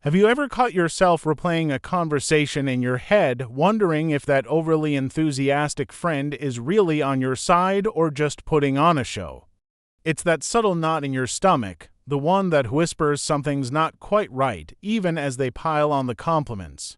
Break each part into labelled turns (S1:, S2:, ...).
S1: Have you ever caught yourself replaying a conversation in your head, wondering if that overly enthusiastic friend is really on your side or just putting on a show? It's that subtle knot in your stomach, the one that whispers something's not quite right, even as they pile on the compliments.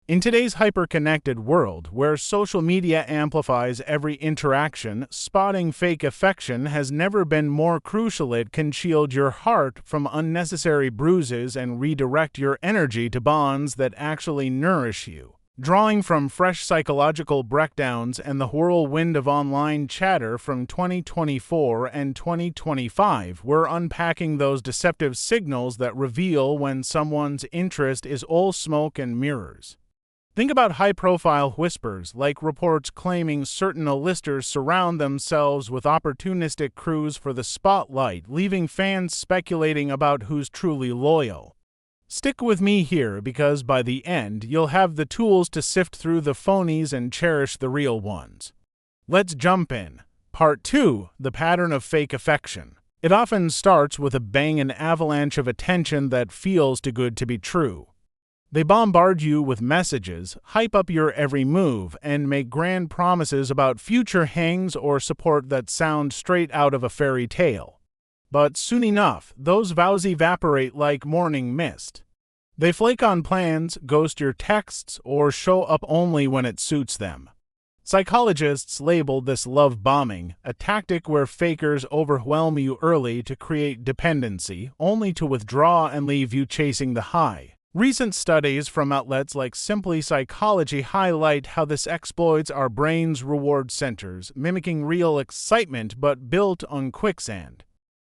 S1: In today's hyper-connected world, where social media amplifies every interaction, spotting fake affection has never been more crucial. It can shield your heart from unnecessary bruises and redirect your energy to bonds that actually nourish you. Drawing from fresh psychological breakdowns and the whirlwind of online chatter from 2024 and 2025, we're unpacking those deceptive signals that reveal when someone's interest is all smoke and mirrors. Think about high-profile whispers, like reports claiming certain A-listers surround themselves with opportunistic crews for the spotlight, leaving fans speculating about who's truly loyal. Stick with me here, because by the end, you'll have the tools to sift through the phonies and cherish the real ones. Let's jump in. Part 2. The Pattern of Fake Affection. It often starts with a bang, an avalanche of attention that feels too good to be true. They bombard you with messages, hype up your every move, and make grand promises about future hangs or support that sound straight out of a fairy tale. But soon enough, those vows evaporate like morning mist. They flake on plans, ghost your texts, or show up only when it suits them. Psychologists labeled this love bombing, a tactic where fakers overwhelm you early to create dependency, only to withdraw and leave you chasing the high. Recent studies from outlets like Simply Psychology highlight how this exploits our brain's reward centers, mimicking real excitement but built on quicksand.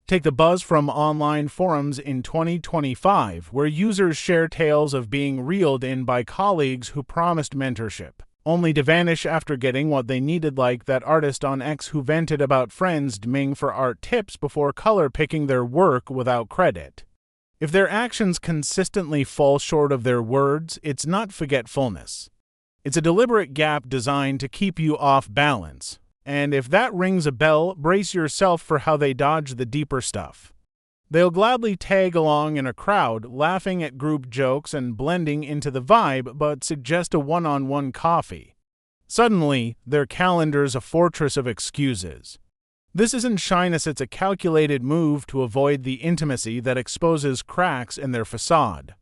S1: Take the buzz from online forums in 2025, where users share tales of being reeled in by colleagues who promised mentorship, only to vanish after getting what they needed, like that artist on X who vented about friends DMing for art tips before color picking their work without credit. If their actions consistently fall short of their words, it's not forgetfulness. It's a deliberate gap designed to keep you off balance. And if that rings a bell, brace yourself for how they dodge the deeper stuff. They'll gladly tag along in a crowd, laughing at group jokes and blending into the vibe, but suggest a one-on-one coffee. Suddenly, their calendar's a fortress of excuses. This isn't shyness, it's a calculated move to avoid the intimacy that exposes cracks in their facade.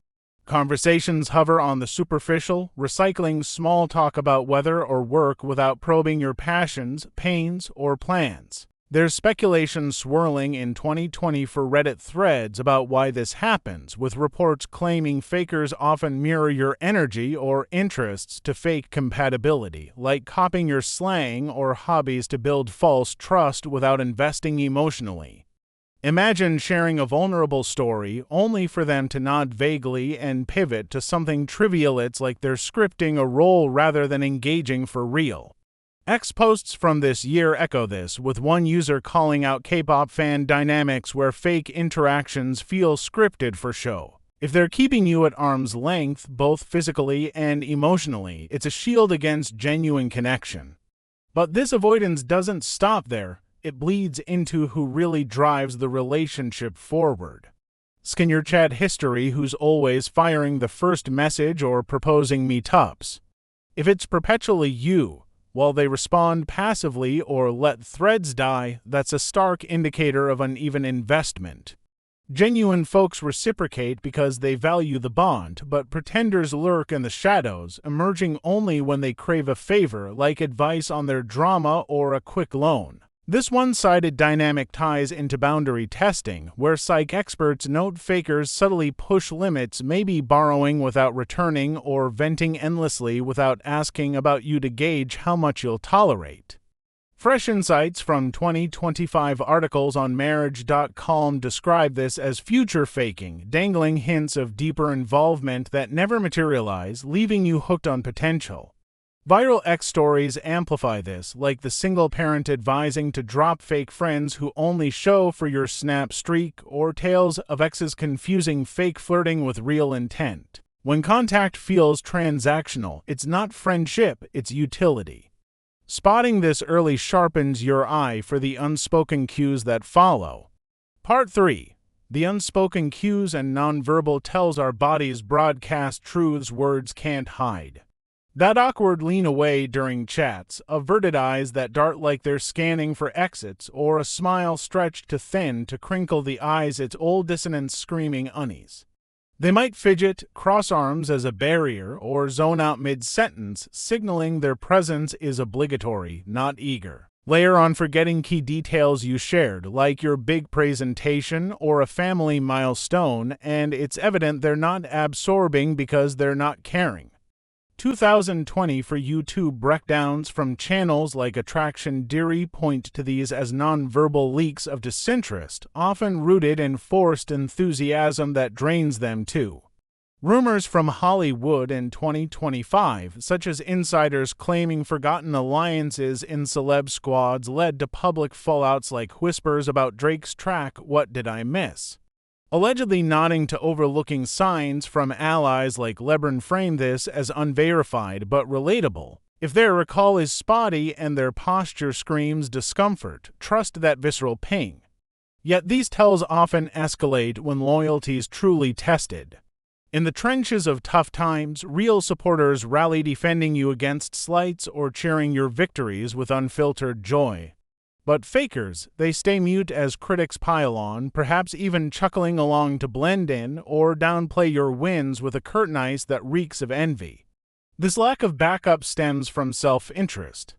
S1: Conversations hover on the superficial, recycling small talk about weather or work without probing your passions, pains, or plans. There's speculation swirling in 2020 for Reddit threads about why this happens, with reports claiming fakers often mirror your energy or interests to fake compatibility, like copying your slang or hobbies to build false trust without investing emotionally. Imagine sharing a vulnerable story only for them to nod vaguely and pivot to something trivial. It's like they're scripting a role rather than engaging for real. X posts from this year echo this, with one user calling out K-pop fan dynamics where fake interactions feel scripted for show. If they're keeping you at arm's length, both physically and emotionally, it's a shield against genuine connection. But this avoidance doesn't stop there. It bleeds into who really drives the relationship forward. Scan your chat history, who's always firing the first message or proposing meetups. If it's perpetually you, while they respond passively or let threads die, that's a stark indicator of uneven investment. Genuine folks reciprocate because they value the bond, but pretenders lurk in the shadows, emerging only when they crave a favor, like advice on their drama or a quick loan. This one-sided dynamic ties into boundary testing, where psych experts note fakers subtly push limits, maybe borrowing without returning or venting endlessly without asking about you to gauge how much you'll tolerate. Fresh insights from 2025 articles on marriage.com describe this as future faking, dangling hints of deeper involvement that never materialize, leaving you hooked on potential. Viral X stories amplify this, like the single parent advising to drop fake friends who only show for your snap streak, or tales of exes confusing fake flirting with real intent. When contact feels transactional, it's not friendship, it's utility. Spotting this early sharpens your eye for the unspoken cues that follow. Part 3. The unspoken cues and nonverbal tells our bodies broadcast truths words can't hide. That awkward lean away during chats, averted eyes that dart like they're scanning for exits, or a smile stretched too thin to crinkle the eyes, it's old dissonance screaming unease. They might fidget, cross arms as a barrier, or zone out mid-sentence, signaling their presence is obligatory, not eager. Layer on forgetting key details you shared, like your big presentation or a family milestone, and it's evident they're not absorbing because they're not caring. 2020 for YouTube breakdowns from channels like Attraction Deary point to these as nonverbal leaks of disinterest, often rooted in forced enthusiasm that drains them too. Rumors from Hollywood in 2025, such as insiders claiming forgotten alliances in celeb squads, led to public fallouts like whispers about Drake's track What Did I Miss?, allegedly nodding to overlooking signs from allies like LeBron. Frame this as unverified but relatable. If their recall is spotty and their posture screams discomfort, trust that visceral ping. Yet these tells often escalate when loyalty's truly tested. In the trenches of tough times, real supporters rally defending you against slights or cheering your victories with unfiltered joy. But fakers, they stay mute as critics pile on, perhaps even chuckling along to blend in or downplay your wins with a curtain ice that reeks of envy. This lack of backup stems from self-interest.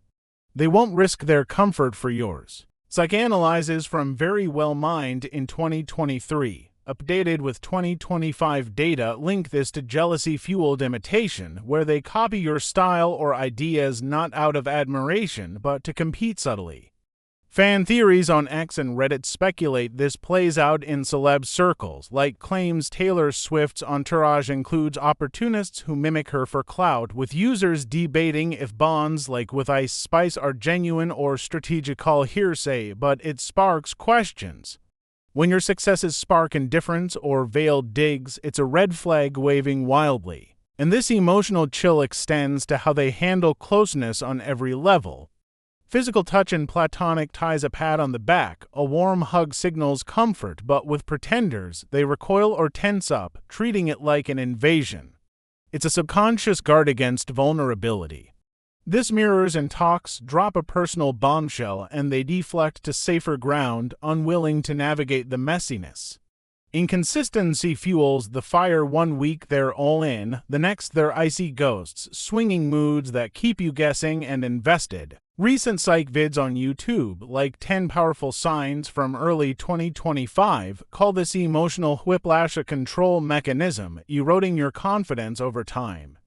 S1: They won't risk their comfort for yours. Psychanalyzes from Very Well Mind in 2023, updated with 2025 data, link this to jealousy-fueled imitation, where they copy your style or ideas not out of admiration but to compete subtly. Fan theories on X and Reddit speculate this plays out in celeb circles, like claims Taylor Swift's entourage includes opportunists who mimic her for clout, with users debating if bonds like with Ice Spice are genuine or strategical hearsay, but it sparks questions. When your successes spark indifference or veiled digs, it's a red flag waving wildly. And this emotional chill extends to how they handle closeness on every level. Physical touch and platonic ties, a pat on the back, a warm hug signals comfort, but with pretenders, they recoil or tense up, treating it like an invasion. It's a subconscious guard against vulnerability. This mirrors in talks, drop a personal bombshell, and they deflect to safer ground, unwilling to navigate the messiness. Inconsistency fuels the fire. 1 week they're all in, the next they're icy ghosts, swinging moods that keep you guessing and invested. Recent psych vids on YouTube, like 10 Powerful Signs from early 2025, call this emotional whiplash a control mechanism, eroding your confidence over time.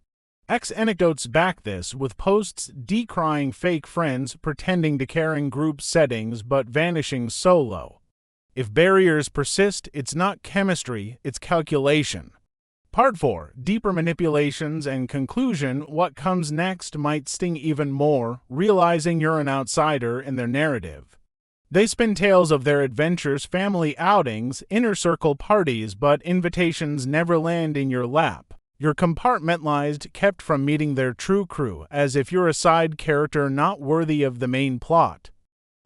S1: X anecdotes back this with posts decrying fake friends pretending to care in group settings but vanishing solo. If barriers persist, it's not chemistry, it's calculation. Part 4. Deeper manipulations and conclusion. What comes next might sting even more, realizing you're an outsider in their narrative. They spin tales of their adventures, family outings, inner circle parties, but invitations never land in your lap. You're compartmentalized, kept from meeting their true crew, as if you're a side character not worthy of the main plot.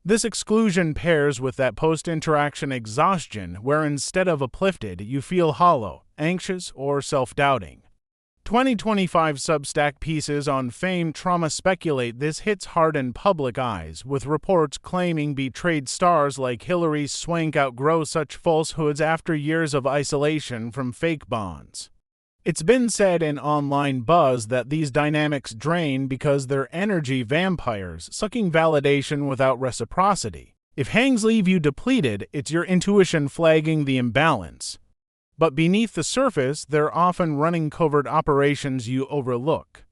S1: This exclusion pairs with that post-interaction exhaustion, where instead of uplifted, you feel hollow, anxious, or self-doubting. 2025 Substack pieces on fame trauma speculate this hits hard in public eyes, with reports claiming betrayed stars like Hilary Swank outgrow such falsehoods after years of isolation from fake bonds. It's been said in online buzz that these dynamics drain because they're energy vampires, sucking validation without reciprocity. If hangs leave you depleted, it's your intuition flagging the imbalance. But beneath the surface, they're often running covert operations you overlook.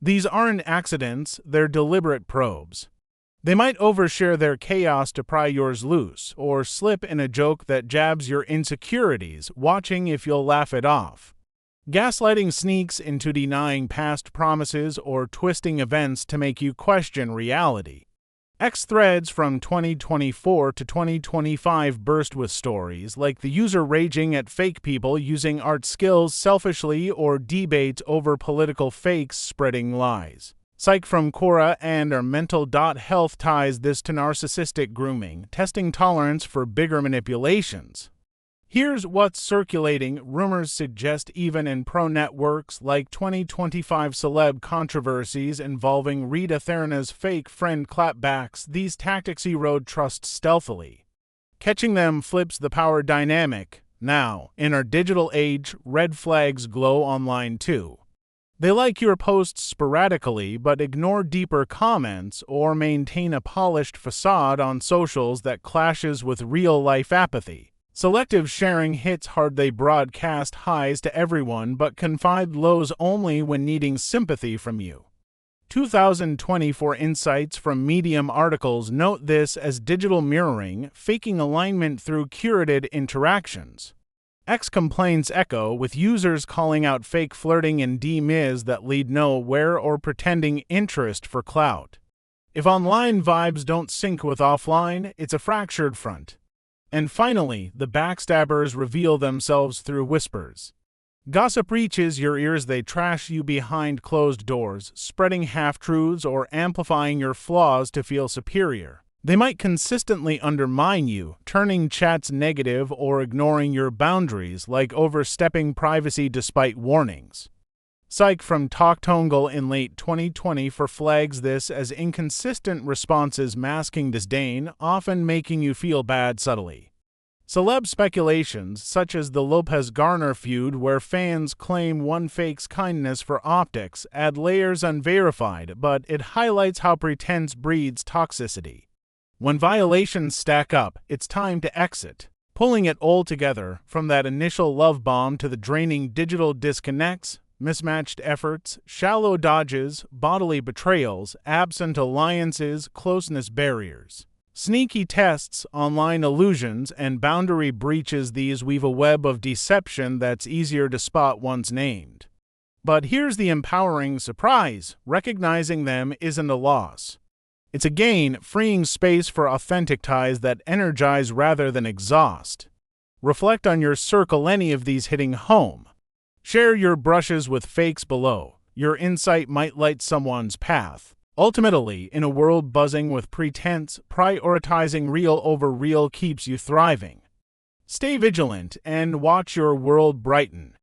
S1: These aren't accidents, they're deliberate probes. They might overshare their chaos to pry yours loose, or slip in a joke that jabs your insecurities, watching if you'll laugh it off. Gaslighting sneaks into denying past promises or twisting events to make you question reality. X threads from 2024 to 2025 burst with stories like the user raging at fake people using art skills selfishly or debates over political fakes spreading lies. Psych from Quora and our mental health ties this to narcissistic grooming, testing tolerance for bigger manipulations. Here's what's circulating. Rumors suggest even in pro networks like 2025 celeb controversies involving Rita Thera's fake friend clapbacks, these tactics erode trust stealthily. Catching them flips the power dynamic. Now, in our digital age, red flags glow online too. They like your posts sporadically but ignore deeper comments or maintain a polished facade on socials that clashes with real-life apathy. Selective sharing hits hard. They broadcast highs to everyone but confide lows only when needing sympathy from you. 2024 insights from Medium articles note this as digital mirroring, faking alignment through curated interactions. X complaints echo, with users calling out fake flirting and DMs that lead nowhere or pretending interest for clout. If online vibes don't sync with offline, it's a fractured front. And finally, the backstabbers reveal themselves through whispers. Gossip reaches your ears. They trash you behind closed doors, spreading half-truths or amplifying your flaws to feel superior. They might consistently undermine you, turning chats negative or ignoring your boundaries, like overstepping privacy despite warnings. Psych from Toktongal in late 2020 flags this as inconsistent responses masking disdain, often making you feel bad subtly. Celeb speculations, such as the Lopez-Garner feud where fans claim one fakes kindness for optics, add layers unverified, but it highlights how pretense breeds toxicity. When violations stack up, it's time to exit. Pulling it all together, from that initial love bomb to the draining digital disconnects, mismatched efforts, shallow dodges, bodily betrayals, absent alliances, closeness barriers. Sneaky tests, online illusions, and boundary breaches, these weave a web of deception that's easier to spot once named. But here's the empowering surprise: recognizing them isn't a loss. It's a gain, freeing space for authentic ties that energize rather than exhaust. Reflect on your circle, any of these hitting home. Share your brushes with fakes below. Your insight might light someone's path. Ultimately, in a world buzzing with pretense, prioritizing real over real keeps you thriving. Stay vigilant and watch your world brighten.